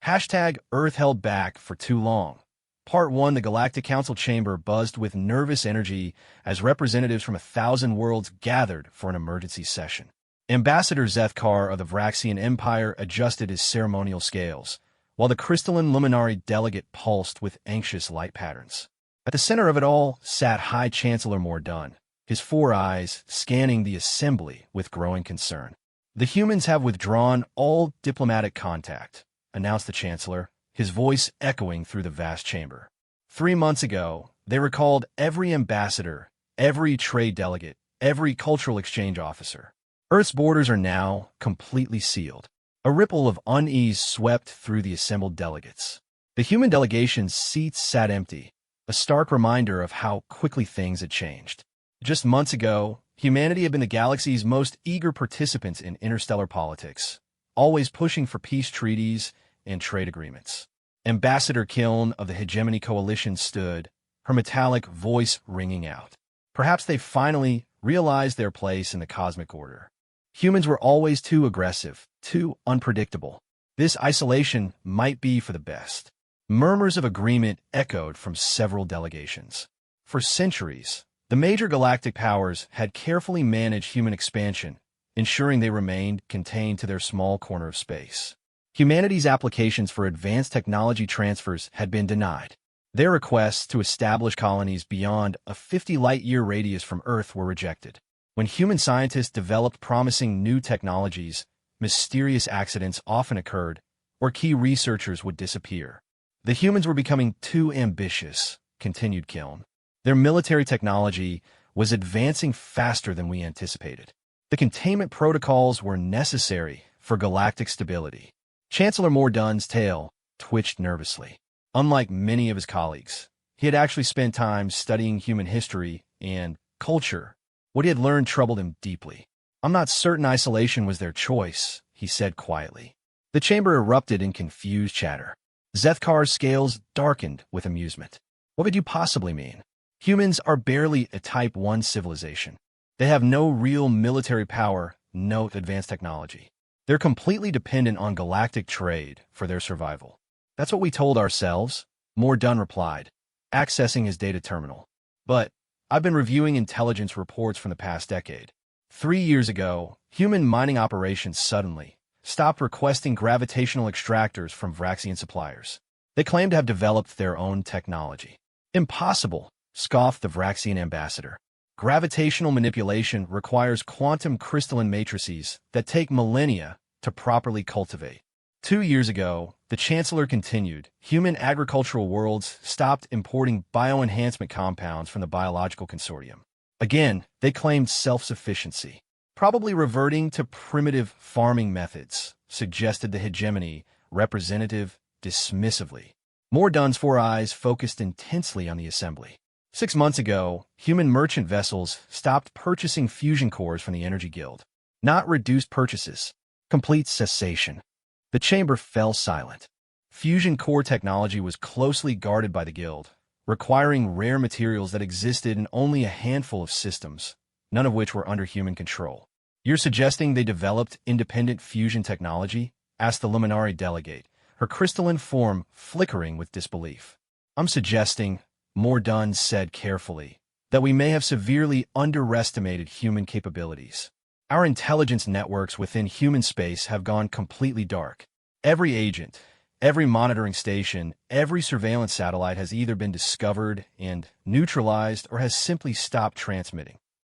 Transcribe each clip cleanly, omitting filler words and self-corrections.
Hashtag Earth held back for too long. Part 1. The Galactic Council chamber buzzed with nervous energy as representatives from 1,000 worlds gathered for an emergency session. Ambassador Zethkar of the Vraxian Empire adjusted his ceremonial scales, while the crystalline luminary delegate pulsed with anxious light patterns. At the center of it all sat High Chancellor Mor'Dun, his four eyes scanning the assembly with growing concern. "The humans have withdrawn all diplomatic contact," announced the Chancellor, his voice echoing through the vast chamber. 3 months ago, they recalled every ambassador, every trade delegate, every cultural exchange officer. Earth's borders are now completely sealed. A ripple of unease swept through the assembled delegates. The human delegation's seats sat empty, a stark reminder of how quickly things had changed. Just months ago, humanity had been the galaxy's most eager participants in interstellar politics, always pushing for peace treaties and trade agreements. Ambassador Kiln of the Hegemony Coalition stood, her metallic voice ringing out. Perhaps they finally realized their place in the cosmic order. Humans were always too aggressive, too unpredictable. This isolation might be for the best. Murmurs of agreement echoed from several delegations. For centuries, the major galactic powers had carefully managed human expansion, ensuring they remained contained to their small corner of space. Humanity's applications for advanced technology transfers had been denied. Their requests to establish colonies beyond a 50-light-year radius from Earth were rejected. When human scientists developed promising new technologies, mysterious accidents often occurred, or key researchers would disappear. "The humans were becoming too ambitious," continued Kiln. "Their military technology was advancing faster than we anticipated. The containment protocols were necessary for galactic stability." Chancellor Mor'Dun's tail twitched nervously. Unlike many of his colleagues, he had actually spent time studying human history and culture. What he had learned troubled him deeply. "I'm not certain isolation was their choice," he said quietly. The chamber erupted in confused chatter. Zethkar's scales darkened with amusement. "What could you possibly mean? Humans are barely a Type 1 civilization. They have no real military power, no advanced technology. They're completely dependent on galactic trade for their survival." "That's what we told ourselves," Mor'Dun replied, accessing his data terminal. "But I've been reviewing intelligence reports from the past decade. 3 years ago, human mining operations suddenly stopped requesting gravitational extractors from Vraxian suppliers. They claim to have developed their own technology." "Impossible," scoffed the Vraxian ambassador. "Gravitational manipulation requires quantum crystalline matrices that take millennia to properly cultivate." 2 years ago, the Chancellor continued, human agricultural worlds stopped importing bioenhancement compounds from the biological consortium. Again, they claimed self-sufficiency. "Probably reverting to primitive farming methods," suggested the hegemony representative dismissively. Mor'Dun's four eyes focused intensely on the assembly. 6 months ago, human merchant vessels stopped purchasing fusion cores from the Energy Guild. Not reduced purchases, complete cessation. The chamber fell silent. Fusion core technology was closely guarded by the Guild, requiring rare materials that existed in only a handful of systems, none of which were under human control. "You're suggesting they developed independent fusion technology?" asked the Luminari delegate, her crystalline form flickering with disbelief. "I'm suggesting," Mor'Dun said carefully, "that we may have severely underestimated human capabilities. Our intelligence networks within human space have gone completely dark. Every agent, every monitoring station, every surveillance satellite has either been discovered and neutralized or has simply stopped transmitting."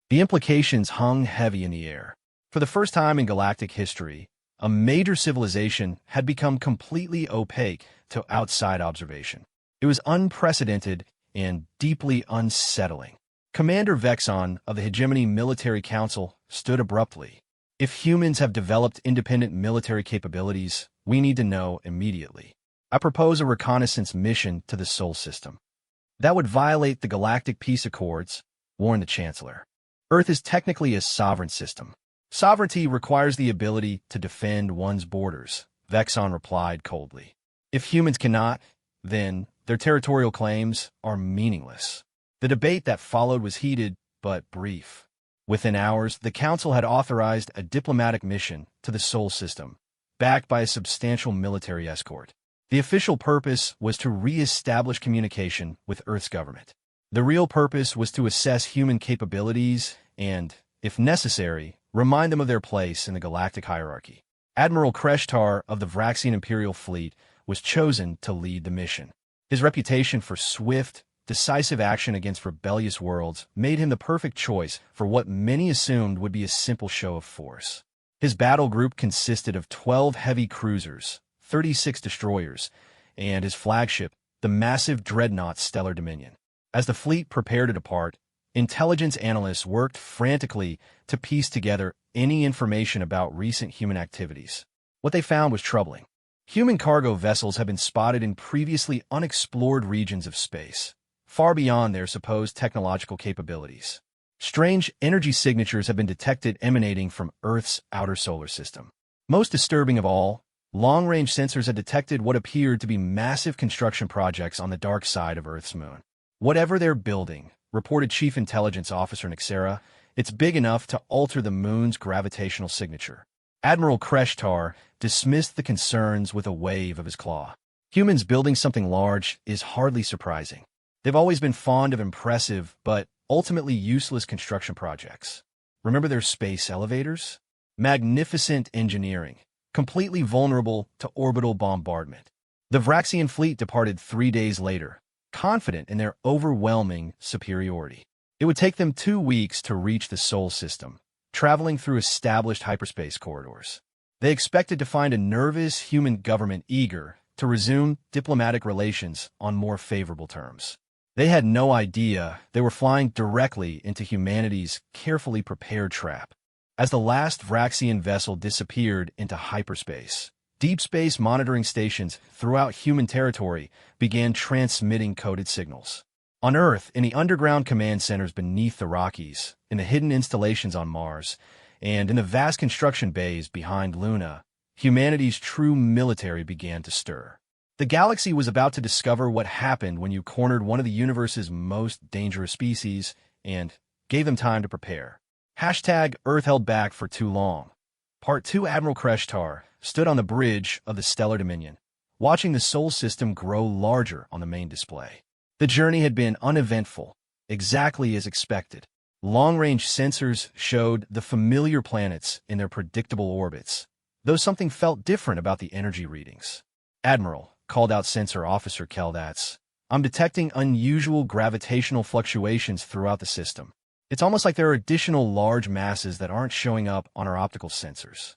The implications hung heavy in the air. For the first time in galactic history, a major civilization had become completely opaque to outside observation. It was unprecedented and deeply unsettling. Commander Vexon of the Hegemony Military Council stood abruptly. "If humans have developed independent military capabilities, we need to know immediately. I propose a reconnaissance mission to the Sol system." "That would violate the Galactic Peace Accords," warned the Chancellor. "Earth is technically a sovereign system. Sovereignty requires the ability to defend one's borders," Vexon replied coldly. "If humans cannot, then their territorial claims are meaningless." The debate that followed was heated but brief. Within hours, the Council had authorized a diplomatic mission to the Sol system, backed by a substantial military escort. The official purpose was to re-establish communication with Earth's government. The real purpose was to assess human capabilities and, if necessary, remind them of their place in the galactic hierarchy. Admiral Kreshtar of the Vraxian Imperial Fleet was chosen to lead the mission. His reputation for swift, decisive action against rebellious worlds made him the perfect choice for what many assumed would be a simple show of force. His battle group consisted of 12 heavy cruisers, 36 destroyers, and his flagship, the massive dreadnought Stellar Dominion. As the fleet prepared to depart, intelligence analysts worked frantically to piece together any information about recent human activities. What they found was troubling. Human cargo vessels had been spotted in previously unexplored regions of space, far beyond their supposed technological capabilities. Strange energy signatures have been detected emanating from Earth's outer solar system. Most disturbing of all, long-range sensors had detected what appeared to be massive construction projects on the dark side of Earth's moon. Whatever they're building, reported Chief Intelligence Officer Nixera, it's big enough to alter the moon's gravitational signature. Admiral Kreshtar dismissed the concerns with a wave of his claw. Humans building something large is hardly surprising. They've always been fond of impressive, but ultimately useless construction projects. Remember their space elevators? Magnificent engineering, completely vulnerable to orbital bombardment. The Vraxian fleet departed 3 days later, confident in their overwhelming superiority. It would take them 2 weeks to reach the Sol system, traveling through established hyperspace corridors. They expected to find a nervous human government eager to resume diplomatic relations on more favorable terms. They had no idea they were flying directly into humanity's carefully prepared trap. As the last Vraxian vessel disappeared into hyperspace, deep space monitoring stations throughout human territory began transmitting coded signals. On Earth, in the underground command centers beneath the Rockies, in the hidden installations on Mars, and in the vast construction bays behind Luna, humanity's true military began to stir. The galaxy was about to discover what happened when you cornered one of the universe's most dangerous species and gave them time to prepare. Hashtag Earth held back for too long. Part 2. Admiral Kreshtar stood on the bridge of the Stellar Dominion, watching the Sol system grow larger on the main display. The journey had been uneventful, exactly as expected. Long-range sensors showed the familiar planets in their predictable orbits, though something felt different about the energy readings. Admiral, called out Sensor Officer Keldatz, I'm detecting unusual gravitational fluctuations throughout the system. It's almost like there are additional large masses that aren't showing up on our optical sensors.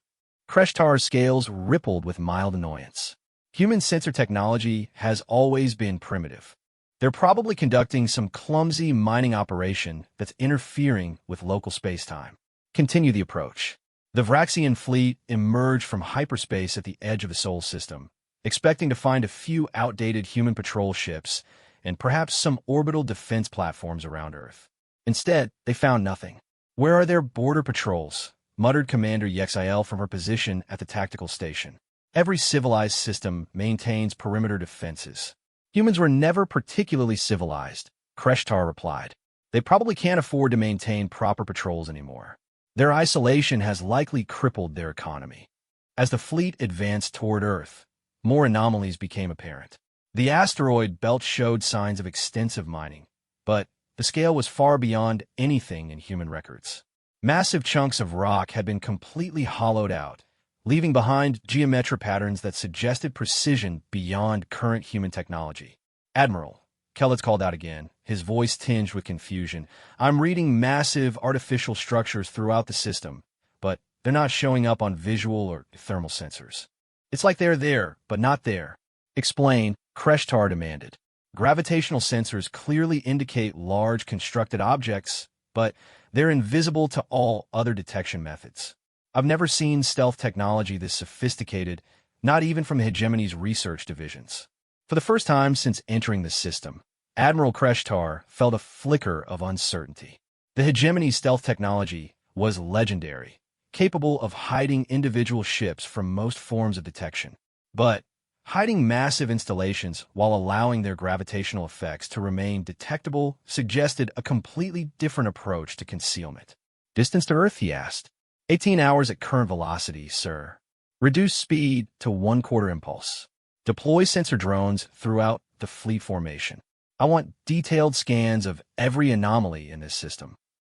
Kreshtar's scales rippled with mild annoyance. Human sensor technology has always been primitive. They're probably conducting some clumsy mining operation that's interfering with local spacetime. Continue the approach. The Vraxian fleet emerged from hyperspace at the edge of the Sol system, expecting to find a few outdated human patrol ships and perhaps some orbital defense platforms around Earth. Instead, they found nothing. Where are their border patrols? Muttered Commander Yexiel from her position at the tactical station. Every civilized system maintains perimeter defenses. Humans were never particularly civilized, Kreshtar replied. They probably can't afford to maintain proper patrols anymore. Their isolation has likely crippled their economy. As the fleet advanced toward Earth, more anomalies became apparent. The asteroid belt showed signs of extensive mining, but the scale was far beyond anything in human records. Massive chunks of rock had been completely hollowed out, leaving behind geometric patterns that suggested precision beyond current human technology. Admiral, Kelletz called out again, his voice tinged with confusion. I'm reading massive artificial structures throughout the system, but they're not showing up on visual or thermal sensors. It's like they're there, but not there. Explain, Kreshtar demanded. Gravitational sensors clearly indicate large constructed objects, but they're invisible to all other detection methods. I've never seen stealth technology this sophisticated, not even from the Hegemony's research divisions. For the first time since entering the system, Admiral Kreshtar felt a flicker of uncertainty. The Hegemony's stealth technology was legendary, capable of hiding individual ships from most forms of detection. But hiding massive installations while allowing their gravitational effects to remain detectable suggested a completely different approach to concealment. Distance to Earth, he asked. 18 hours at current velocity, sir. Reduce speed to 1/4 impulse. Deploy sensor drones throughout the fleet formation. I want detailed scans of every anomaly in this system.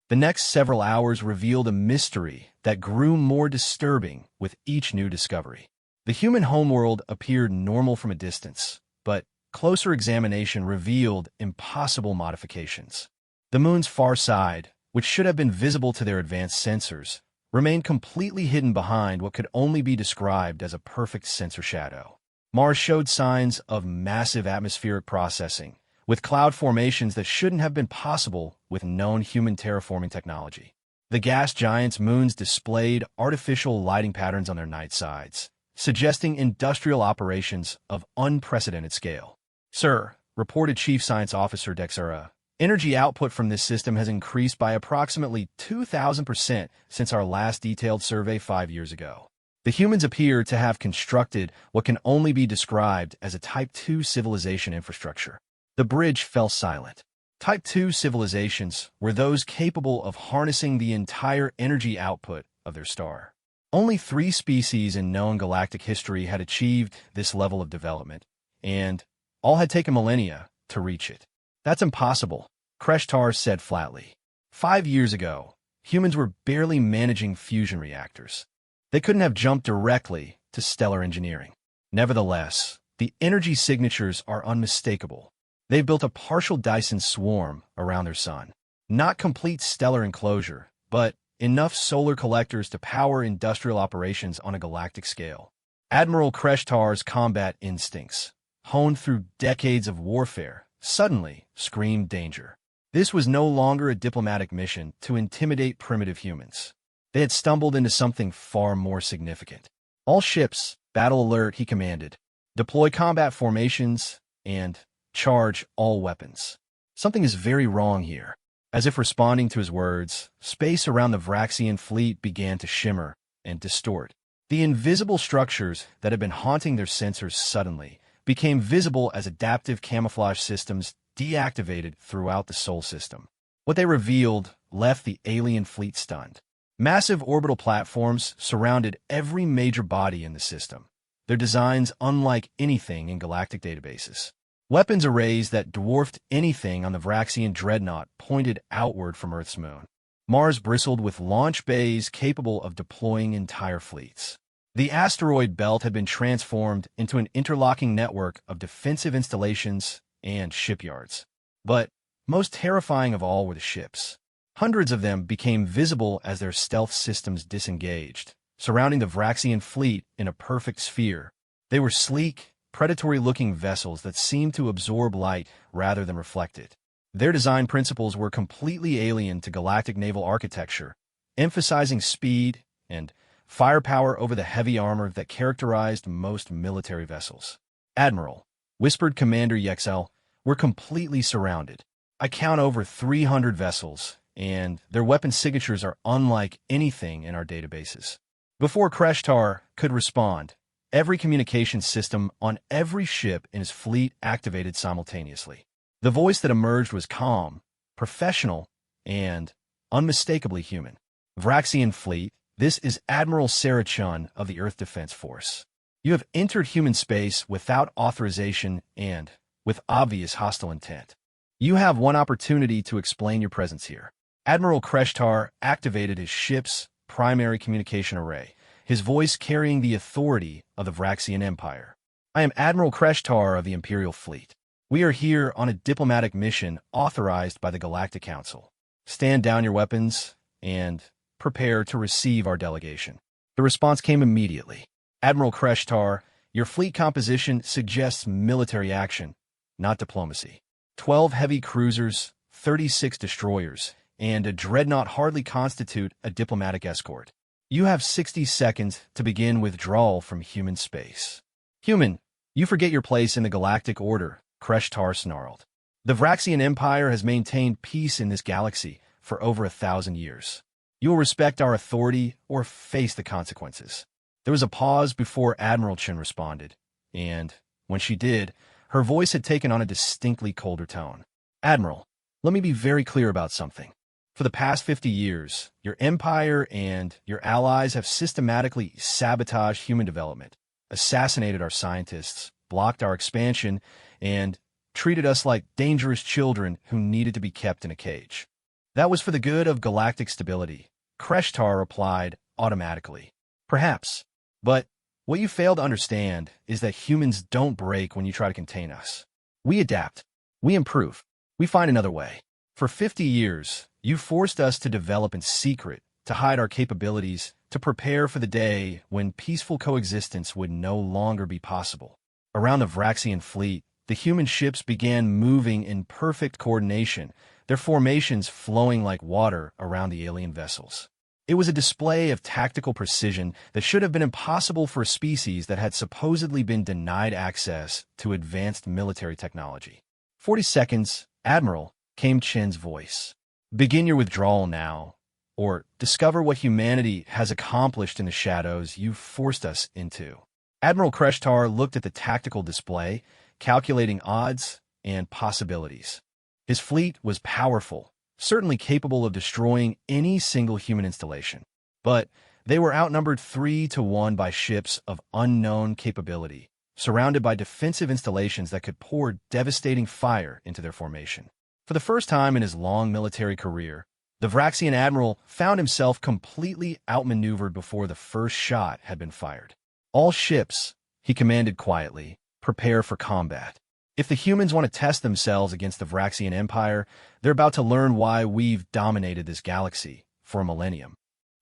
The next several hours revealed a mystery that grew more disturbing with each new discovery. The human homeworld appeared normal from a distance, but closer examination revealed impossible modifications. The moon's far side, which should have been visible to their advanced sensors, remained completely hidden behind what could only be described as a perfect sensor shadow. Mars showed signs of massive atmospheric processing, with cloud formations that shouldn't have been possible with known human terraforming technology. The gas giant's moons displayed artificial lighting patterns on their night sides, suggesting industrial operations of unprecedented scale. Sir, reported Chief Science Officer Dexera, energy output from this system has increased by approximately 2,000% since our last detailed survey 5 years ago. The humans appear to have constructed what can only be described as a Type 2 civilization infrastructure. The bridge fell silent. Type 2 civilizations were those capable of harnessing the entire energy output of their star. Only 3 species in known galactic history had achieved this level of development, and all had taken millennia to reach it. That's impossible, Kreshtar said flatly. 5 years ago, humans were barely managing fusion reactors. They couldn't have jumped directly to stellar engineering. Nevertheless, the energy signatures are unmistakable. They've built a partial Dyson swarm around their sun. Not complete stellar enclosure, but enough solar collectors to power industrial operations on a galactic scale. Admiral Kreshtar's combat instincts, honed through decades of warfare, suddenly screamed danger. This was no longer a diplomatic mission to intimidate primitive humans. They had stumbled into something far more significant. All ships, battle alert, he commanded. Deploy combat formations and charge all weapons. Something is very wrong here. As if responding to his words, space around the Vraxian fleet began to shimmer and distort. The invisible structures that had been haunting their sensors suddenly became visible as adaptive camouflage systems deactivated throughout the Sol system. What they revealed left the alien fleet stunned. Massive orbital platforms surrounded every major body in the system, their designs unlike anything in galactic databases. Weapons arrays that dwarfed anything on the Vraxian dreadnought pointed outward from Earth's moon. Mars bristled with launch bays capable of deploying entire fleets. The asteroid belt had been transformed into an interlocking network of defensive installations and shipyards. But most terrifying of all were the ships. Hundreds of them became visible as their stealth systems disengaged, surrounding the Vraxian fleet in a perfect sphere. They were sleek, predatory-looking vessels that seemed to absorb light rather than reflect it. Their design principles were completely alien to galactic naval architecture, emphasizing speed and firepower over the heavy armor that characterized most military vessels. Admiral, whispered Commander Yexel, we're completely surrounded. I count over 300 vessels, and their weapon signatures are unlike anything in our databases. Before Kreshtar could respond, every communication system on every ship in his fleet activated simultaneously. The voice that emerged was calm, professional, and unmistakably human. Vraxian fleet, this is Admiral Sarah Chun of the Earth Defense Force. You have entered human space without authorization and with obvious hostile intent. You have one opportunity to explain your presence here. Admiral Kreshtar activated his ship's primary communication array, his voice carrying the authority of the Vraxian Empire. I am Admiral Kreshtar of the Imperial Fleet. We are here on a diplomatic mission authorized by the Galactic Council. Stand down your weapons and prepare to receive our delegation. The response came immediately. Admiral Kreshtar, your fleet composition suggests military action, not diplomacy. 12 heavy cruisers, 36 destroyers, and a dreadnought hardly constitute a diplomatic escort. You have 60 seconds to begin withdrawal from human space. Human, you forget your place in the galactic order, Kreshtar snarled. The Vraxian Empire has maintained peace in this galaxy for over 1,000 years. You will respect our authority or face the consequences. There was a pause before Admiral Chen responded, and when she did, her voice had taken on a distinctly colder tone. Admiral, let me be very clear about something. For the past 50 years, your empire and your allies have systematically sabotaged human development, assassinated our scientists, blocked our expansion and treated us like dangerous children who needed to be kept in a cage. That was for the good of galactic stability, Kreshtar replied automatically. Perhaps. But what you fail to understand is that humans don't break when you try to contain us. We adapt. We improve. We find another way. For 50 years, you forced us to develop in secret, to hide our capabilities, to prepare for the day when peaceful coexistence would no longer be possible. Around the Vraxian fleet, the human ships began moving in perfect coordination, their formations flowing like water around the alien vessels. It was a display of tactical precision that should have been impossible for a species that had supposedly been denied access to advanced military technology. 40 seconds, Admiral, came Chen's voice. Begin your withdrawal now, or discover what humanity has accomplished in the shadows you've forced us into. Admiral Kreshtar looked at the tactical display, calculating odds and possibilities. His fleet was powerful, certainly capable of destroying any single human installation. But they were outnumbered 3-1 by ships of unknown capability, surrounded by defensive installations that could pour devastating fire into their formation. For the first time in his long military career, the Vraxian admiral found himself completely outmaneuvered before the first shot had been fired. All ships, he commanded quietly, prepare for combat. If the humans want to test themselves against the Vraxian Empire, they're about to learn why we've dominated this galaxy for a millennium.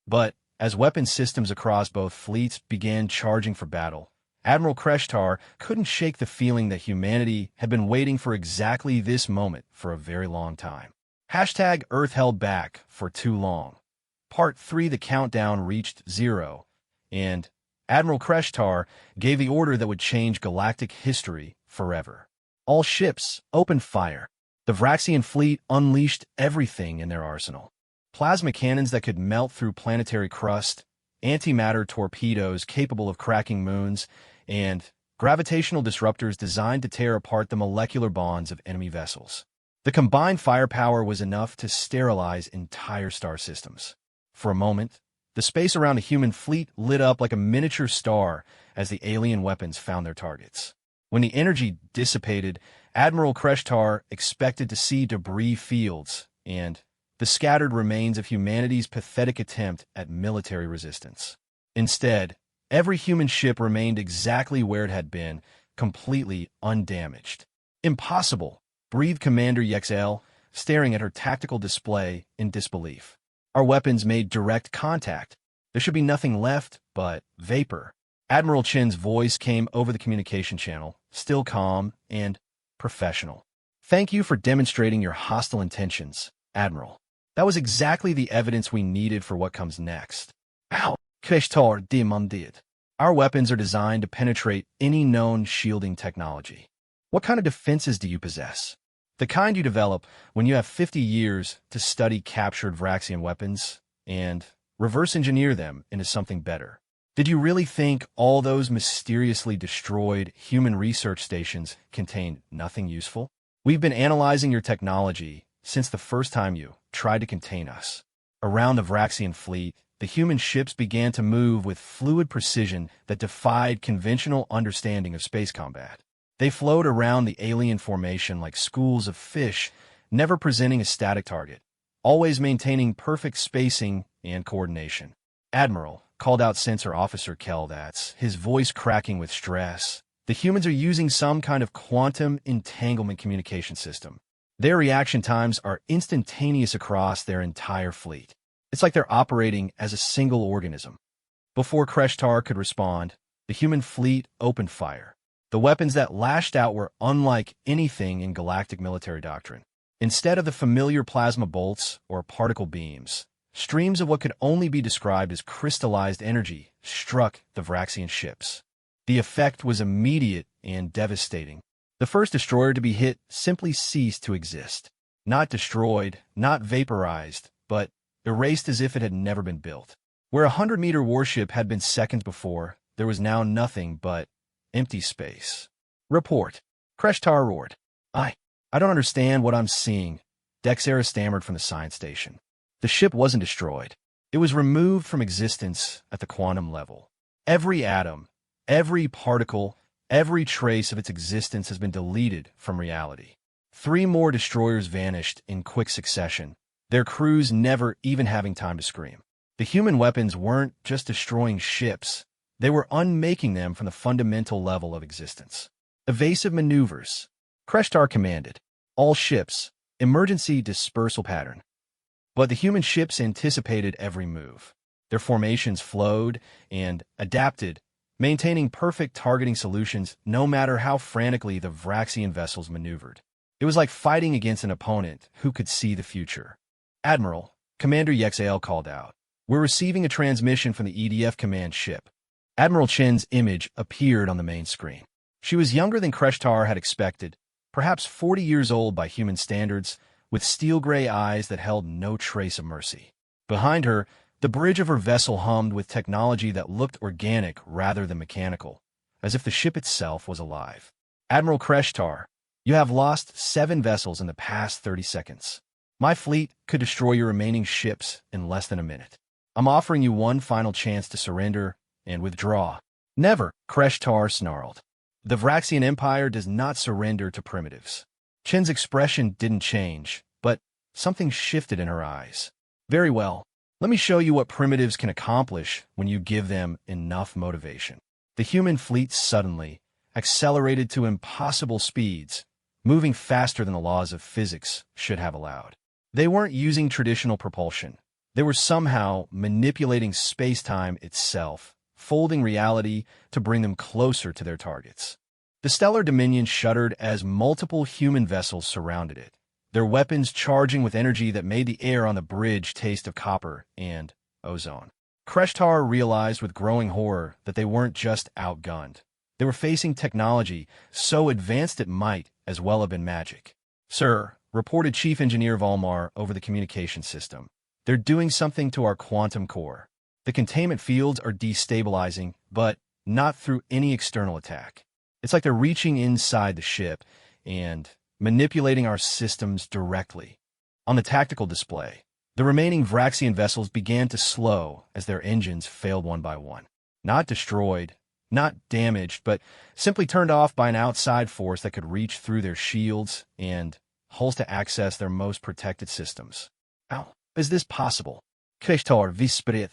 But as weapon systems across both fleets began charging for battle, Admiral Kreshtar couldn't shake the feeling that humanity had been waiting for exactly this moment for a very long time. Hashtag Earth held back for too long. Part 3, the countdown reached 0, and Admiral Kreshtar gave the order that would change galactic history forever. All ships opened fire. The Vraxian fleet unleashed everything in their arsenal. Plasma cannons that could melt through planetary crust, antimatter torpedoes capable of cracking moons, and gravitational disruptors designed to tear apart the molecular bonds of enemy vessels. The combined firepower was enough to sterilize entire star systems. For a moment, the space around the human fleet lit up like a miniature star as the alien weapons found their targets. When the energy dissipated, Admiral Kreshtar expected to see debris fields and the scattered remains of humanity's pathetic attempt at military resistance. Instead, every human ship remained exactly where it had been, completely undamaged. Impossible, breathed Commander Yexel, staring at her tactical display in disbelief. Our weapons made direct contact. There should be nothing left but vapor. Admiral Chen's voice came over the communication channel, still calm and professional. Thank you for demonstrating your hostile intentions, Admiral. That was exactly the evidence we needed for what comes next. Ow! Kreshtar demanded. Our weapons are designed to penetrate any known shielding technology. What kind of defenses do you possess? The kind you develop when you have 50 years to study captured Vraxian weapons and reverse engineer them into something better. Did you really think all those mysteriously destroyed human research stations contained nothing useful? We've been analyzing your technology since the first time you tried to contain us. Around the Vraxian fleet, the human ships began to move with fluid precision that defied conventional understanding of space combat. They flowed around the alien formation like schools of fish, never presenting a static target, always maintaining perfect spacing and coordination. Admiral, called out Sensor Officer Keldatz, his voice cracking with stress. The humans are using some kind of quantum entanglement communication system. Their reaction times are instantaneous across their entire fleet. It's like they're operating as a single organism. Before Kreshtar could respond, the human fleet opened fire. The weapons that lashed out were unlike anything in galactic military doctrine. Instead of the familiar plasma bolts or particle beams, streams of what could only be described as crystallized energy struck the Vraxian ships. The effect was immediate and devastating. The first destroyer to be hit simply ceased to exist. Not destroyed, not vaporized, but erased as if it had never been built. Where a 100-meter warship had been seconds before, there was now nothing but empty space. Report. Kreshtar roared. I don't understand what I'm seeing, Dexera stammered from the science station. The ship wasn't destroyed. It was removed from existence at the quantum level. Every atom, every particle, Every trace of its existence has been deleted from reality. 3 more destroyers vanished in quick succession, their crews never even having time to scream. The human weapons weren't just destroying ships, they were unmaking them from the fundamental level of existence. Evasive maneuvers. Kreshtar commanded. All ships, emergency dispersal pattern. But the human ships anticipated every move. Their formations flowed and adapted, maintaining perfect targeting solutions no matter how frantically the Vraxian vessels maneuvered. It was like fighting against an opponent who could see the future. Admiral, Commander Yexael called out. We're receiving a transmission from the EDF command ship. Admiral Chen's image appeared on the main screen. She was younger than Kreshtar had expected, perhaps 40 years old by human standards, with steel-gray eyes that held no trace of mercy. Behind her, the bridge of her vessel hummed with technology that looked organic rather than mechanical, as if the ship itself was alive. Admiral Kreshtar, you have lost 7 vessels in the past 30 seconds. My fleet could destroy your remaining ships in less than a minute. I'm offering you one final chance to surrender and withdraw. Never, Kreshtar snarled. The Vraxian Empire does not surrender to primitives. Chen's expression didn't change, but something shifted in her eyes. Very well. Let me show you what primitives can accomplish when you give them enough motivation. The human fleet suddenly accelerated to impossible speeds, moving faster than the laws of physics should have allowed. They weren't using traditional propulsion. They were somehow manipulating space-time itself, folding reality to bring them closer to their targets. The stellar dominion shuddered as multiple human vessels surrounded it, their weapons charging with energy that made the air on the bridge taste of copper and ozone. Kreshtar realized with growing horror that they weren't just outgunned. They were facing technology so advanced it might as well have been magic. Sir, reported Chief Engineer Volmar over the communication system. They're doing something to our quantum core. The containment fields are destabilizing, but not through any external attack. It's like they're reaching inside the ship and manipulating our systems directly. On the tactical display, the remaining Vraxian vessels began to slow as their engines failed one by one. Not destroyed, not damaged, but simply turned off by an outside force that could reach through their shields and hulls to access their most protected systems. How is this possible? Kreshtar Visprit.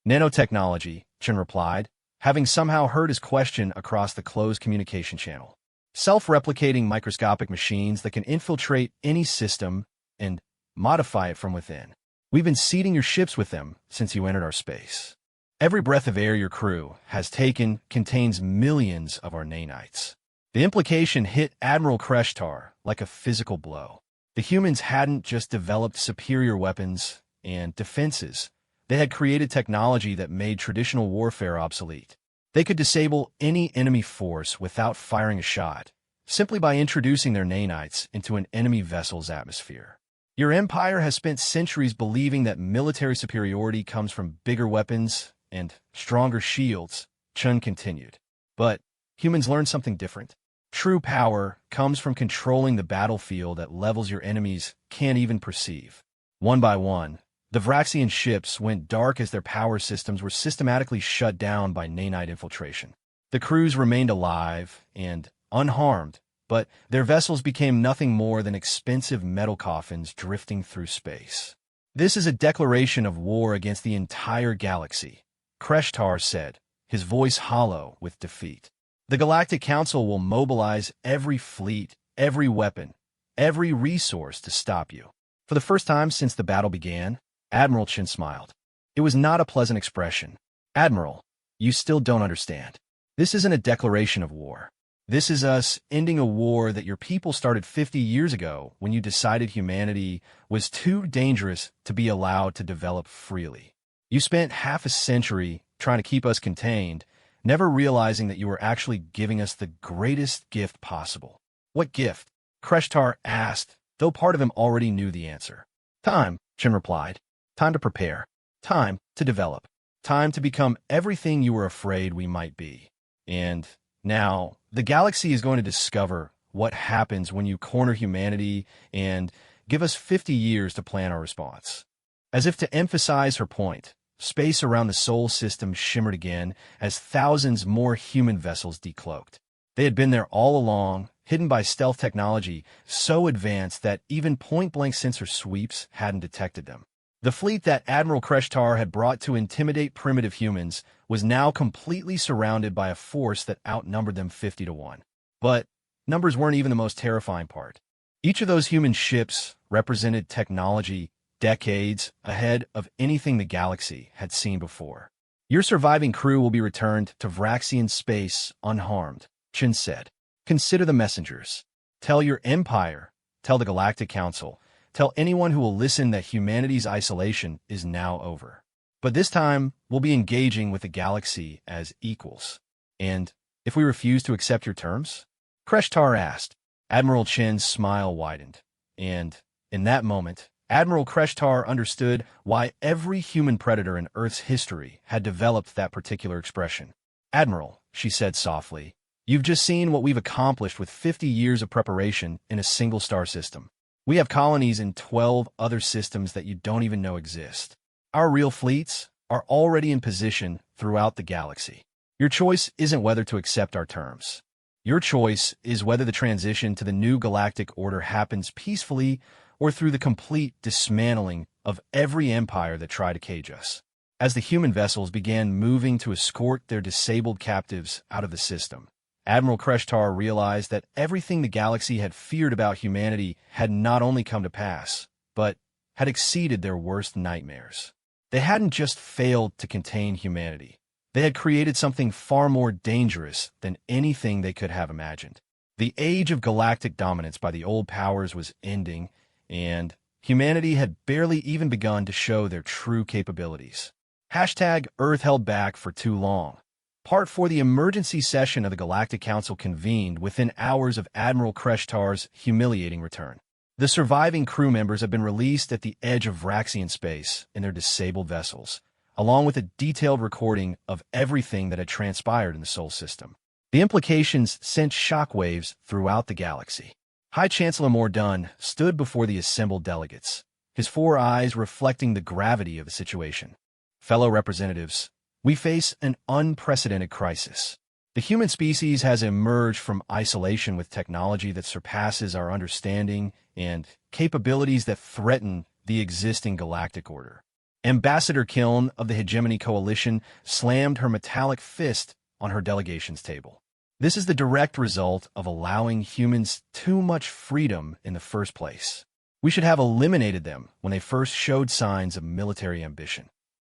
Nanotechnology, Chen replied, having somehow heard his question across the closed communication channel. Self-replicating microscopic machines that can infiltrate any system and modify it from within. We've been seeding your ships with them since you entered our space. Every breath of air your crew has taken contains millions of our nanites. The implication hit Admiral Kreshtar like a physical blow. The humans hadn't just developed superior weapons and defenses. They had created technology that made traditional warfare obsolete. They could disable any enemy force without firing a shot, simply by introducing their nanites into an enemy vessel's atmosphere. Your empire has spent centuries believing that military superiority comes from bigger weapons and stronger shields, Chun continued. But humans learned something different. True power comes from controlling the battlefield at levels your enemies can't even perceive. One by one, the Vraxian ships went dark as their power systems were systematically shut down by nanite infiltration. The crews remained alive and unharmed, but their vessels became nothing more than expensive metal coffins drifting through space. This is a declaration of war against the entire galaxy, Kreshtar said, his voice hollow with defeat. The Galactic Council will mobilize every fleet, every weapon, every resource to stop you. For the first time since the battle began, Admiral Chen smiled. It was not a pleasant expression. Admiral, you still don't understand. This isn't a declaration of war. This is us ending a war that your people started 50 years ago when you decided humanity was too dangerous to be allowed to develop freely. You spent half a century trying to keep us contained, never realizing that you were actually giving us the greatest gift possible. What gift? Kreshtar asked, though part of him already knew the answer. Time, Chen replied. Time to prepare. Time to develop. Time to become everything you were afraid we might be. And now, the galaxy is going to discover what happens when you corner humanity and give us 50 years to plan our response. As if to emphasize her point, space around the Sol system shimmered again as thousands more human vessels decloaked. They had been there all along, hidden by stealth technology so advanced that even point-blank sensor sweeps hadn't detected them. The fleet that Admiral Kreshtar had brought to intimidate primitive humans was now completely surrounded by a force that outnumbered them 50 to 1. But numbers weren't even the most terrifying part. Each of those human ships represented technology decades ahead of anything the galaxy had seen before. Your surviving crew will be returned to Vraxian space unharmed, Chin said. Consider the messengers. Tell your empire, tell the Galactic Council, tell anyone who will listen that humanity's isolation is now over. But this time, we'll be engaging with the galaxy as equals. And if we refuse to accept your terms? Kreshtar asked. Admiral Chin's smile widened. And in that moment, Admiral Kreshtar understood why every human predator in Earth's history had developed that particular expression. Admiral, she said softly, you've just seen what we've accomplished with 50 years of preparation in a single star system. We have colonies in 12 other systems that you don't even know exist. Our real fleets are already in position throughout the galaxy. Your choice isn't whether to accept our terms. Your choice is whether the transition to the new galactic order happens peacefully or through the complete dismantling of every empire that tried to cage us. As the human vessels began moving to escort their disabled captives out of the system, Admiral Kreshtar realized that everything the galaxy had feared about humanity had not only come to pass, but had exceeded their worst nightmares. They hadn't just failed to contain humanity. They had created something far more dangerous than anything they could have imagined. The age of galactic dominance by the old powers was ending, and humanity had barely even begun to show their true capabilities. #Earth held back for too long. Part 4. The emergency session of the Galactic Council convened within hours of Admiral Kreshtar's humiliating return. The surviving crew members have been released at the edge of Vraxian space in their disabled vessels, along with a detailed recording of everything that had transpired in the Sol system. The implications sent shockwaves throughout the galaxy. High Chancellor Mordun stood before the assembled delegates, his 4 eyes reflecting the gravity of the situation. Fellow representatives, we face an unprecedented crisis. The human species has emerged from isolation with technology that surpasses our understanding and capabilities that threaten the existing galactic order. Ambassador Kiln of the Hegemony Coalition slammed her metallic fist on her delegation's table. This is the direct result of allowing humans too much freedom in the first place. We should have eliminated them when they first showed signs of military ambition.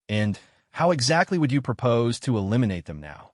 And how exactly would you propose to eliminate them now?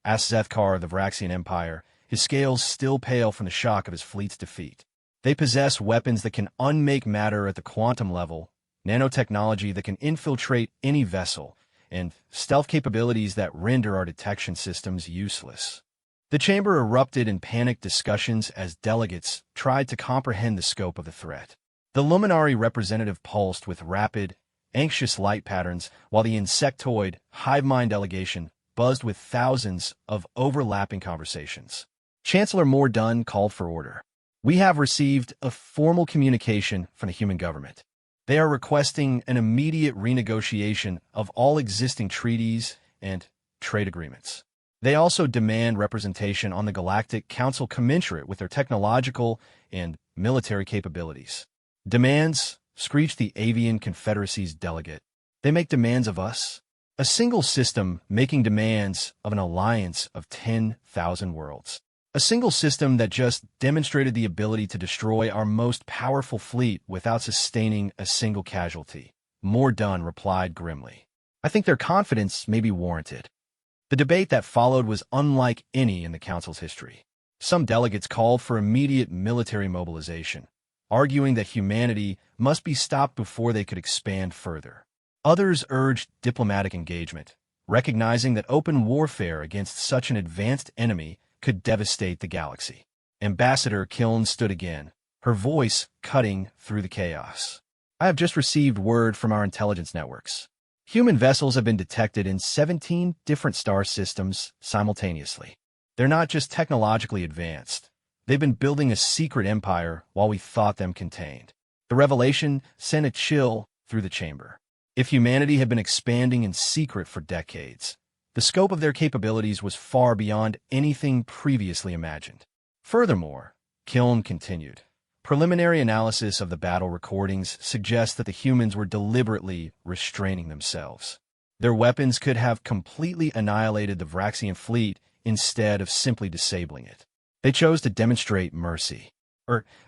Asked Zethkar of the Vraxian Empire, his scales still pale from the shock of his fleet's defeat. They possess weapons that can unmake matter at the quantum level, nanotechnology that can infiltrate any vessel, and stealth capabilities that render our detection systems useless. The chamber erupted in panicked discussions as delegates tried to comprehend the scope of the threat. The Luminary representative pulsed with rapid, anxious light patterns, while the insectoid, hive-mind delegation buzzed with thousands of overlapping conversations. Chancellor Mordun called for order. We have received a formal communication from the human government. They are requesting an immediate renegotiation of all existing treaties and trade agreements. They also demand representation on the Galactic Council commensurate with their technological and military capabilities. Demands, screeched the Avian Confederacy's delegate. They make demands of us? A single system making demands of an alliance of 10,000 worlds. A single system that just demonstrated the ability to destroy our most powerful fleet without sustaining a single casualty. Mordun replied grimly. I think their confidence may be warranted. The debate that followed was unlike any in the Council's history. Some delegates called for immediate military mobilization, arguing that humanity must be stopped before they could expand further. Others urged diplomatic engagement, recognizing that open warfare against such an advanced enemy could devastate the galaxy. Ambassador Kiln stood again, her voice cutting through the chaos. I have just received word from our intelligence networks. Human vessels have been detected in 17 different star systems simultaneously. They're not just technologically advanced. They've been building a secret empire while we thought them contained. The revelation sent a chill through the chamber. If humanity had been expanding in secret for decades, The scope of their capabilities was far beyond anything previously imagined. Furthermore, Kiln continued, preliminary analysis of the battle recordings suggests that the humans were deliberately restraining themselves. Their weapons could have completely annihilated the Vraxian fleet instead of simply disabling it. They chose to demonstrate mercy.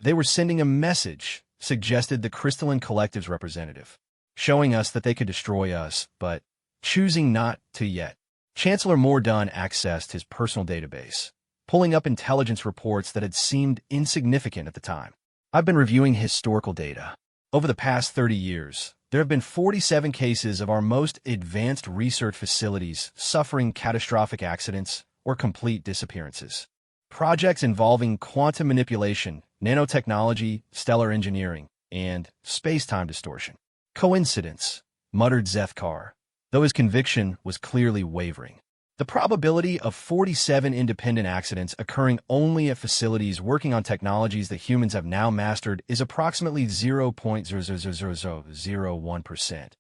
They were sending a message, suggested the Crystalline Collective's representative, showing us that they could destroy us, but choosing not to yet. Chancellor Mordun accessed his personal database, pulling up intelligence reports that had seemed insignificant at the time. I've been reviewing historical data. Over the past 30 years, there have been 47 cases of our most advanced research facilities suffering catastrophic accidents or complete disappearances. Projects involving quantum manipulation, nanotechnology, stellar engineering, and space-time distortion. Coincidence, muttered Zethkar, though his conviction was clearly wavering. The probability of 47 independent accidents occurring only at facilities working on technologies that humans have now mastered is approximately 0.00001%,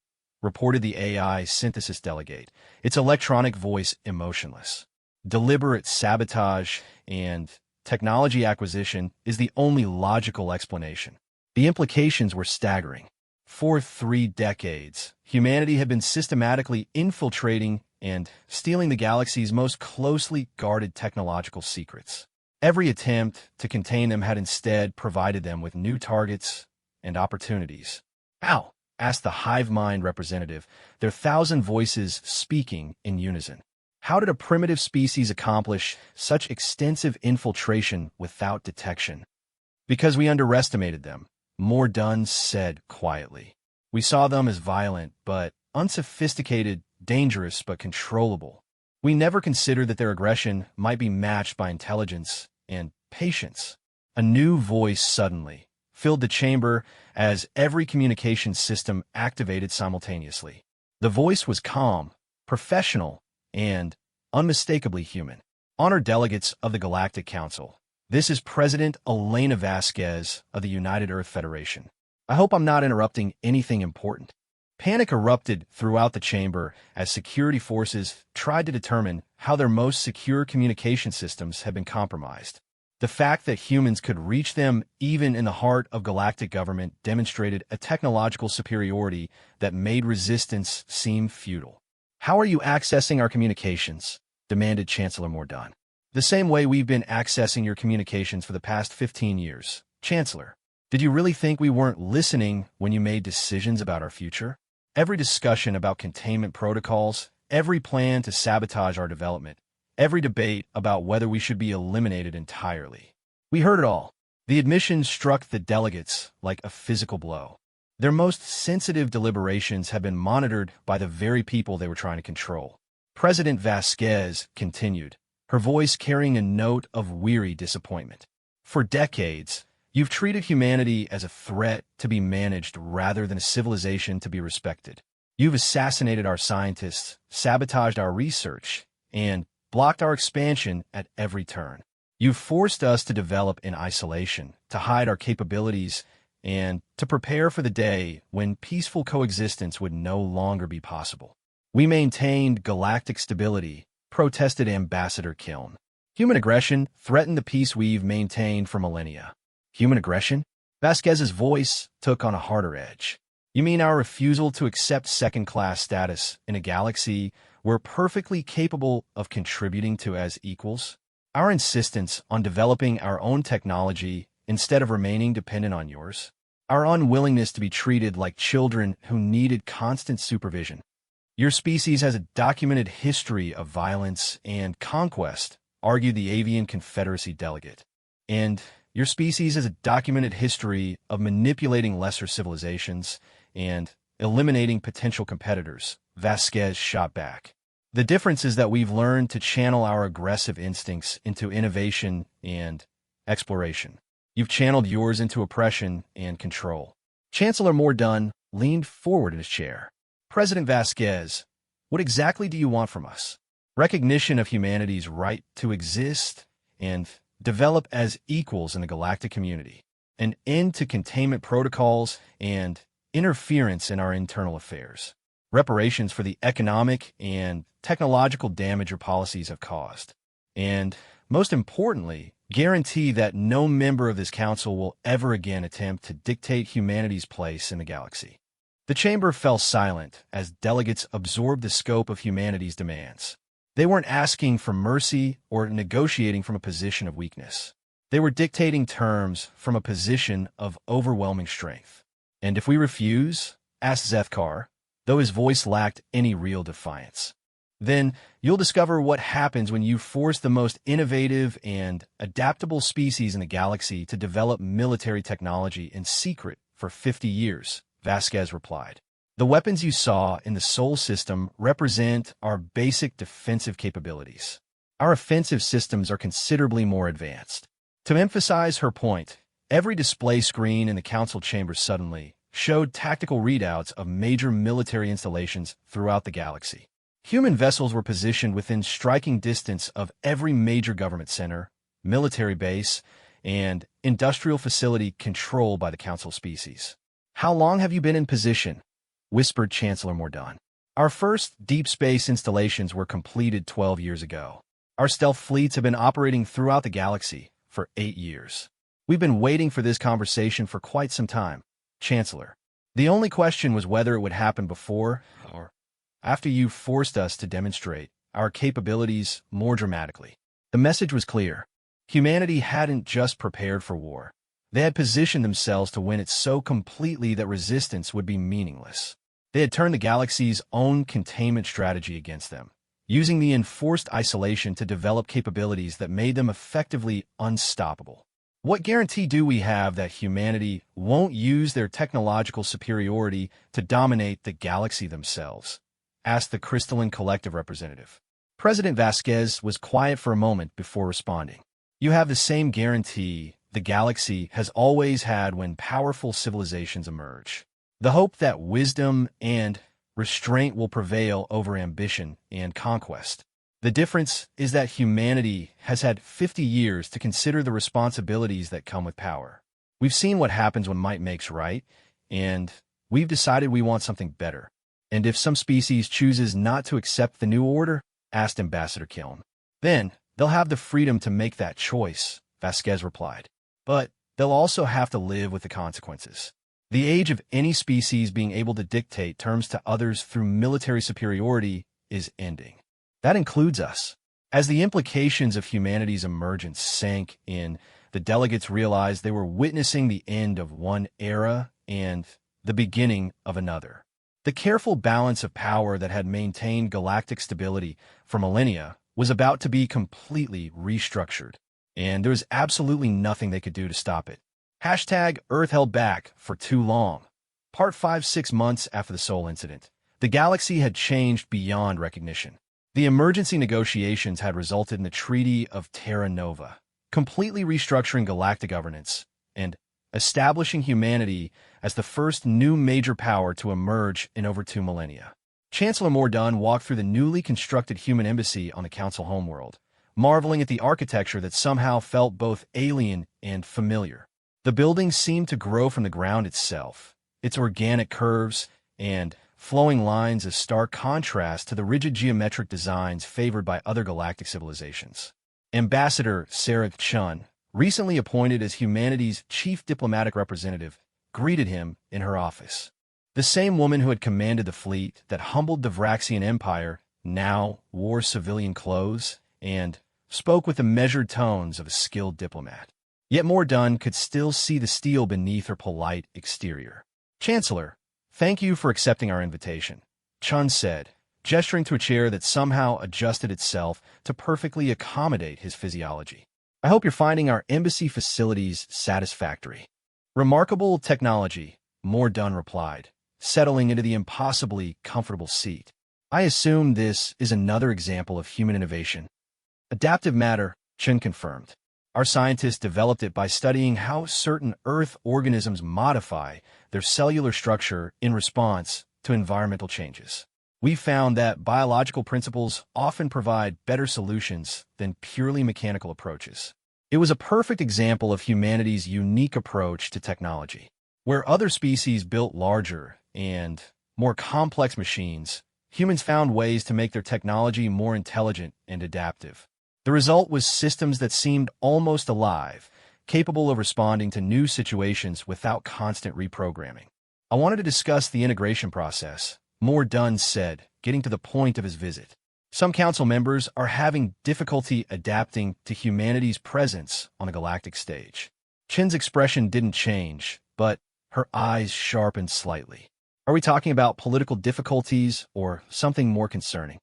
reported the AI synthesis delegate, its electronic voice emotionless. Deliberate sabotage and technology acquisition is the only logical explanation. The implications were staggering. For 3 decades, humanity had been systematically infiltrating and stealing the galaxy's most closely guarded technological secrets. Every attempt to contain them had instead provided them with new targets and opportunities. How? Asked the hive mind representative, their 1,000 voices speaking in unison. How did a primitive species accomplish such extensive infiltration without detection? Because we underestimated them, Mordun said quietly. We saw them as violent but unsophisticated, dangerous but controllable. We never considered that their aggression might be matched by intelligence and patience. A new voice suddenly filled the chamber as every communication system activated simultaneously. The voice was calm, professional, and unmistakably human. Honored delegates of the Galactic Council, this is President Elena Vasquez of the United Earth Federation. I hope I'm not interrupting anything important. Panic erupted throughout the chamber as security forces tried to determine how their most secure communication systems had been compromised. The fact that humans could reach them even in the heart of galactic government demonstrated a technological superiority that made resistance seem futile. How are you accessing our communications? Demanded Chancellor Mordun. The same way we've been accessing your communications for the past 15 years. Chancellor, did you really think we weren't listening when you made decisions about our future? Every discussion about containment protocols, every plan to sabotage our development, every debate about whether we should be eliminated entirely. We heard it all. The admission struck the delegates like a physical blow. Their most sensitive deliberations had been monitored by the very people they were trying to control. President Vasquez continued, her voice carrying a note of weary disappointment. For decades, you've treated humanity as a threat to be managed rather than a civilization to be respected. You've assassinated our scientists, sabotaged our research, and blocked our expansion at every turn. You've forced us to develop in isolation, to hide our capabilities, and to prepare for the day when peaceful coexistence would no longer be possible. We maintained galactic stability, protested Ambassador Kiln. Human aggression threatened the peace we've maintained for millennia. Human aggression? Vasquez's voice took on a harder edge. You mean our refusal to accept second-class status in a galaxy we're perfectly capable of contributing to as equals? Our insistence on developing our own technology instead of remaining dependent on yours? Our unwillingness to be treated like children who needed constant supervision? Your species has a documented history of violence and conquest, argued the Avian Confederacy delegate. And your species has a documented history of manipulating lesser civilizations and eliminating potential competitors, Vasquez shot back. The difference is that we've learned to channel our aggressive instincts into innovation and exploration. You've channeled yours into oppression and control. Chancellor Mordun leaned forward in his chair. President Vasquez, what exactly do you want from us? Recognition of humanity's right to exist and develop as equals in the galactic community, an end to containment protocols and interference in our internal affairs. reparations for the economic and technological damage your policies have caused, and, most importantly, guarantee that no member of this council will ever again attempt to dictate humanity's place in the galaxy. The chamber fell silent as delegates absorbed the scope of humanity's demands. They weren't asking for mercy or negotiating from a position of weakness. They were dictating terms from a position of overwhelming strength. "And if we refuse?" asked Zethkar, though his voice lacked any real defiance. "Then you'll discover what happens when you force the most innovative and adaptable species in the galaxy to develop military technology in secret for 50 years, Vasquez replied. "The weapons you saw in the Sol system represent our basic defensive capabilities. Our offensive systems are considerably more advanced." To emphasize her point, every display screen in the council chamber suddenly showed tactical readouts of major military installations throughout the galaxy. Human vessels were positioned within striking distance of every major government center, military base, and industrial facility controlled by the council species. "How long have you been in position?" whispered Chancellor Mordaunt. "Our first deep space installations were completed 12 years ago. Our stealth fleets have been operating throughout the galaxy for 8 years. We've been waiting for this conversation for quite some time, Chancellor. The only question was whether it would happen before or after you forced us to demonstrate our capabilities more dramatically." The message was clear. Humanity hadn't just prepared for war. They had positioned themselves to win it so completely that resistance would be meaningless. They had turned the galaxy's own containment strategy against them, using the enforced isolation to develop capabilities that made them effectively unstoppable. "What guarantee do we have that humanity won't use their technological superiority to dominate the galaxy themselves?" asked the Crystalline Collective representative. President Vasquez was quiet for a moment before responding. "You have the same guarantee the galaxy has always had when powerful civilizations emerge. The hope that wisdom and restraint will prevail over ambition and conquest. The difference is that humanity has had 50 years to consider the responsibilities that come with power. We've seen what happens when might makes right, and we've decided we want something better." "And if some species chooses not to accept the new order?" asked Ambassador Kiln. "Then they'll have the freedom to make that choice," Vasquez replied. "But they'll also have to live with the consequences. The age of any species being able to dictate terms to others through military superiority is ending. That includes us." As the implications of humanity's emergence sank in, the delegates realized they were witnessing the end of one era and the beginning of another. The careful balance of power that had maintained galactic stability for millennia was about to be completely restructured, and there was absolutely nothing they could do to stop it. #Earth held back for too long. Part 5. 6 months after the Sol incident, the galaxy had changed beyond recognition. The emergency negotiations had resulted in the Treaty of Terra Nova, completely restructuring galactic governance and establishing humanity as the first new major power to emerge in over 2 millennia. Chancellor Mordaunt walked through the newly constructed human embassy on the Council homeworld, marveling at the architecture that somehow felt both alien and familiar. The building seemed to grow from the ground itself, its organic curves and flowing lines a stark contrast to the rigid geometric designs favored by other galactic civilizations. Ambassador Sarah Chun, recently appointed as humanity's chief diplomatic representative, greeted him in her office. The same woman who had commanded the fleet that humbled the Vraxian Empire now wore civilian clothes and spoke with the measured tones of a skilled diplomat. Yet Mordaunt could still see the steel beneath her polite exterior. "Chancellor, thank you for accepting our invitation," Chun said, gesturing to a chair that somehow adjusted itself to perfectly accommodate his physiology. "I hope you're finding our embassy facilities satisfactory." "Remarkable technology," Mordaunt replied, settling into the impossibly comfortable seat. "I assume this is another example of human innovation." "Adaptive matter," Chun confirmed. "Our scientists developed it by studying how certain Earth organisms modify their cellular structure in response to environmental changes. We found that biological principles often provide better solutions than purely mechanical approaches." It was a perfect example of humanity's unique approach to technology. Where other species built larger and more complex machines, humans found ways to make their technology more intelligent and adaptive. The result was systems that seemed almost alive, capable of responding to new situations without constant reprogramming. I wanted to discuss the integration process, More Dunn said, getting to the point of his visit. Some council members are having difficulty adapting to humanity's presence on a galactic stage. Chin's expression didn't change, but her eyes sharpened slightly. Are we talking about political difficulties or something more concerning?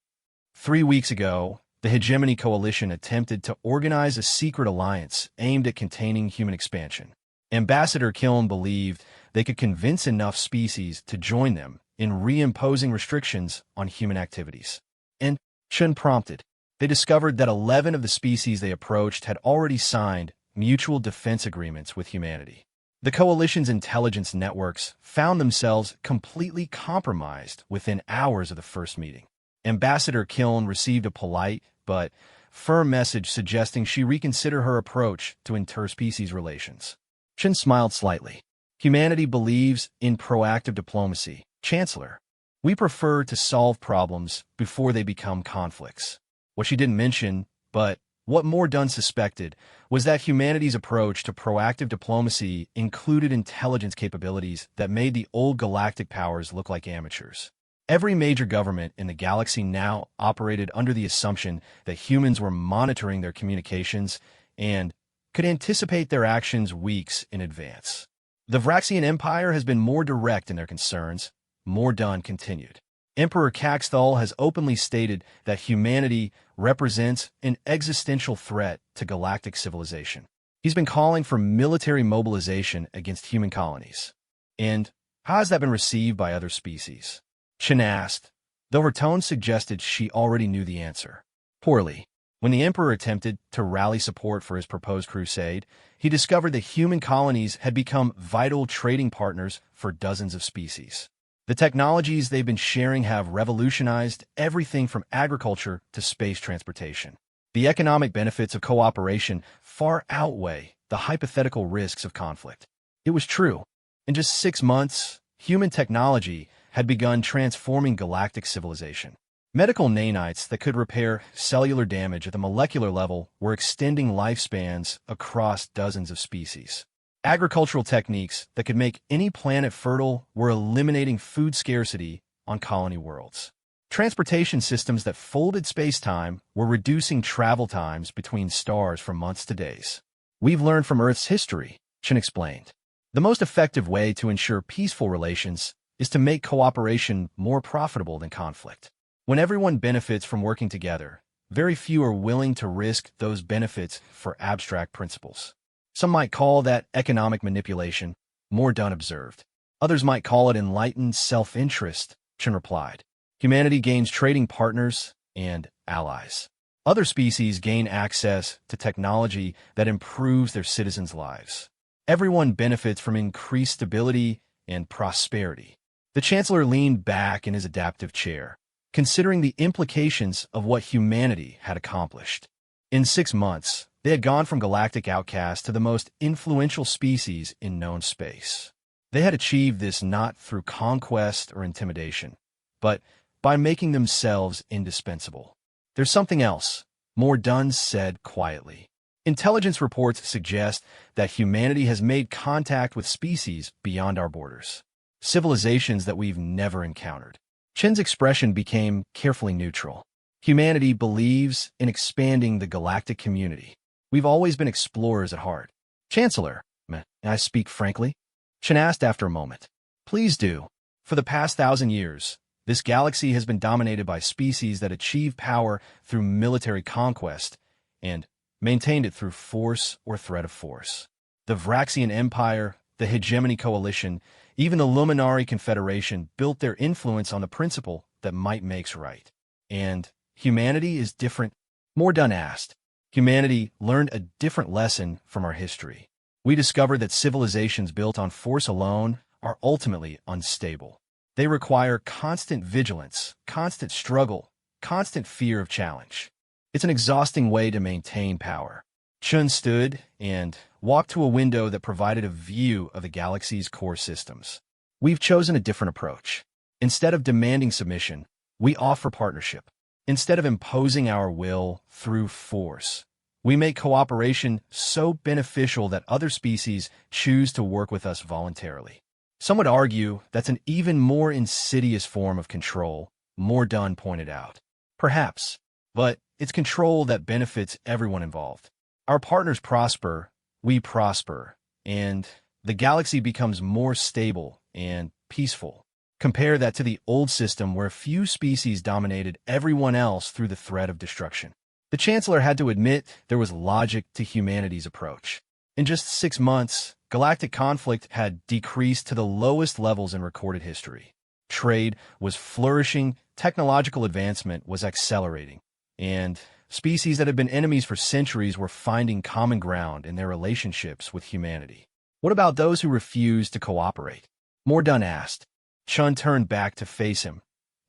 3 weeks ago, the Hegemony Coalition attempted to organize a secret alliance aimed at containing human expansion. Ambassador Kiln believed they could convince enough species to join them in reimposing restrictions on human activities. And Chun prompted. They discovered that 11 of the species they approached had already signed mutual defense agreements with humanity. The coalition's intelligence networks found themselves completely compromised within hours of the first meeting. Ambassador Kiln received a polite but firm message suggesting she reconsider her approach to interspecies relations. Chen smiled slightly. Humanity believes in proactive diplomacy. Chancellor, we prefer to solve problems before they become conflicts. What she didn't mention, but what More Dunn suspected, was that humanity's approach to proactive diplomacy included intelligence capabilities that made the old galactic powers look like amateurs. Every major government in the galaxy now operated under the assumption that humans were monitoring their communications and could anticipate their actions weeks in advance. The Vraxian Empire has been more direct in their concerns, More Dunn continued. Emperor Caxthal has openly stated that humanity represents an existential threat to galactic civilization. He's been calling for military mobilization against human colonies. And how has that been received by other species? Chen asked, though her tone suggested she already knew the answer. Poorly. When the Emperor attempted to rally support for his proposed crusade, he discovered that human colonies had become vital trading partners for dozens of species. The technologies they've been sharing have revolutionized everything from agriculture to space transportation. The economic benefits of cooperation far outweigh the hypothetical risks of conflict. It was true. In just 6 months, human technology had begun transforming galactic civilization. Medical nanites that could repair cellular damage at the molecular level were extending lifespans across dozens of species. Agricultural techniques that could make any planet fertile were eliminating food scarcity on colony worlds. Transportation systems that folded space-time were reducing travel times between stars from months to days. We've learned from Earth's history, Chen explained. The most effective way to ensure peaceful relations is to make cooperation more profitable than conflict. When everyone benefits from working together, very few are willing to risk those benefits for abstract principles. Some might call that economic manipulation, More Dunn observed. Others might call it enlightened self-interest, Chen replied. Humanity gains trading partners and allies. Other species gain access to technology that improves their citizens' lives. Everyone benefits from increased stability and prosperity. The Chancellor leaned back in his adaptive chair, considering the implications of what humanity had accomplished. In 6 months, they had gone from galactic outcasts to the most influential species in known space. They had achieved this not through conquest or intimidation, but by making themselves indispensable. There's something else, More Dunn said quietly. Intelligence reports suggest that humanity has made contact with species beyond our borders, civilizations that we've never encountered. Chen's expression became carefully neutral. Humanity believes in expanding the galactic community. We've always been explorers at heart. Chancellor, may I speak frankly? Chen asked after a moment. Please do. For the past 1,000 years, this galaxy has been dominated by species that achieve power through military conquest and maintained it through force or threat of force. The Vraxian Empire, the Hegemony Coalition, even the Luminary Confederation built their influence on the principle that might makes right. And humanity is different? More Dunn asked. Humanity learned a different lesson from our history. We discovered that civilizations built on force alone are ultimately unstable. They require constant vigilance, constant struggle, constant fear of challenge. It's an exhausting way to maintain power. Chun stood and walked to a window that provided a view of the galaxy's core systems. We've chosen a different approach. Instead of demanding submission, we offer partnership. Instead of imposing our will through force, we make cooperation so beneficial that other species choose to work with us voluntarily. Some would argue that's an even more insidious form of control, Mordun pointed out. Perhaps, but it's control that benefits everyone involved. Our partners prosper, we prosper, and the galaxy becomes more stable and peaceful. Compare that to the old system where a few species dominated everyone else through the threat of destruction. The Chancellor had to admit there was logic to humanity's approach. In just 6 months, galactic conflict had decreased to the lowest levels in recorded history. Trade was flourishing, technological advancement was accelerating, and species that had been enemies for centuries were finding common ground in their relationships with humanity. What about those who refused to cooperate? Mordun asked. Chun turned back to face him,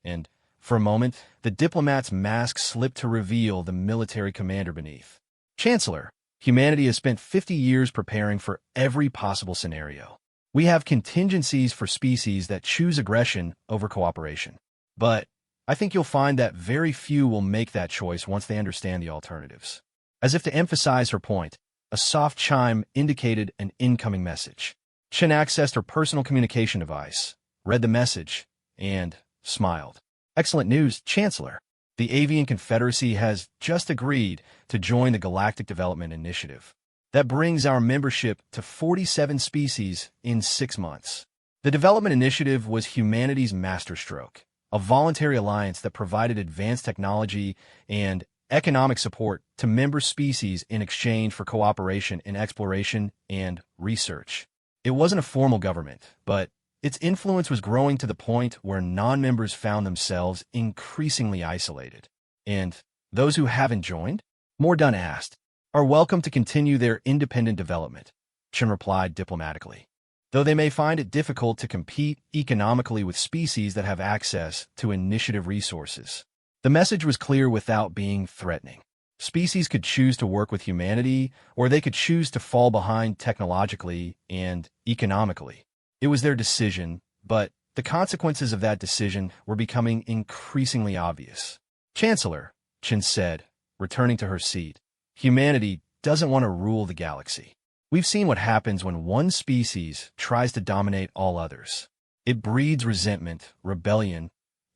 and, for a moment, the diplomat's mask slipped to reveal the military commander beneath. Chancellor, humanity has spent 50 years preparing for every possible scenario. We have contingencies for species that choose aggression over cooperation. But I think you'll find that very few will make that choice once they understand the alternatives. As if to emphasize her point, a soft chime indicated an incoming message. Chen accessed her personal communication device, read the message, and smiled. Excellent news, Chancellor. The Avian Confederacy has just agreed to join the Galactic Development Initiative. That brings our membership to 47 species in 6 months. The Development Initiative was humanity's masterstroke, a voluntary alliance that provided advanced technology and economic support to member species in exchange for cooperation in exploration and research. It wasn't a formal government, but its influence was growing to the point where non-members found themselves increasingly isolated. And those who haven't joined? Mordun asked, are welcome to continue their independent development, Chen replied diplomatically, though they may find it difficult to compete economically with species that have access to initiative resources. The message was clear without being threatening. Species could choose to work with humanity, or they could choose to fall behind technologically and economically. It was their decision, but the consequences of that decision were becoming increasingly obvious. Chancellor, Chen said, returning to her seat, humanity doesn't want to rule the galaxy. We've seen what happens when one species tries to dominate all others. It breeds resentment, rebellion,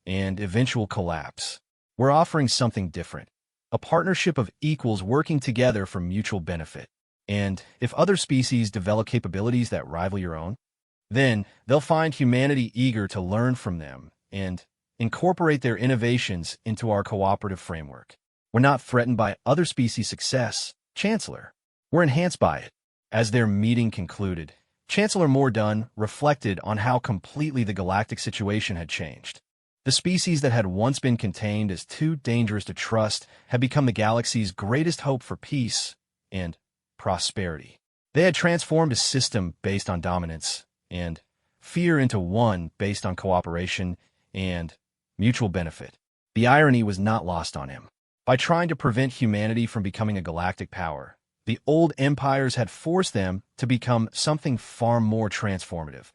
and eventual collapse. We're offering something different, a partnership of equals working together for mutual benefit. And if other species develop capabilities that rival your own, then they'll find humanity eager to learn from them and incorporate their innovations into our cooperative framework. We're not threatened by other species' success, Chancellor. We're enhanced by it. As their meeting concluded, Chancellor Mordun reflected on how completely the galactic situation had changed. The species that had once been contained as too dangerous to trust had become the galaxy's greatest hope for peace and prosperity. They had transformed a system based on dominance and fear into one based on cooperation and mutual benefit. The irony was not lost on him. By trying to prevent humanity from becoming a galactic power, the old empires had forced them to become something far more transformative,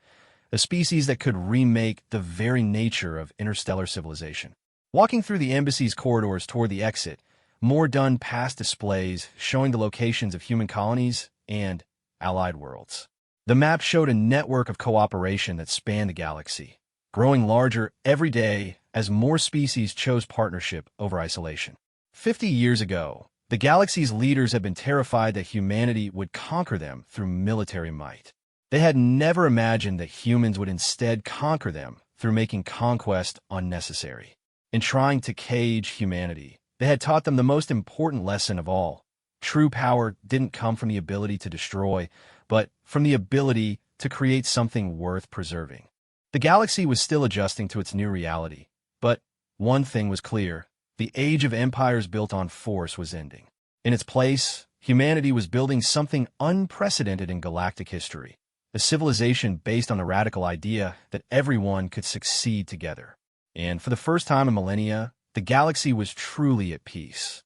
a species that could remake the very nature of interstellar civilization. Walking through the embassy's corridors toward the exit, Mordun passed displays showing the locations of human colonies and allied worlds. The map showed a network of cooperation that spanned the galaxy, growing larger every day as more species chose partnership over isolation. 50 years ago, the galaxy's leaders had been terrified that humanity would conquer them through military might. They had never imagined that humans would instead conquer them through making conquest unnecessary. In trying to cage humanity, they had taught them the most important lesson of all. True power didn't come from the ability to destroy, but from the ability to create something worth preserving. The galaxy was still adjusting to its new reality, but one thing was clear. The age of empires built on force was ending. In its place, humanity was building something unprecedented in galactic history, a civilization based on the radical idea that everyone could succeed together. And for the first time in millennia, the galaxy was truly at peace.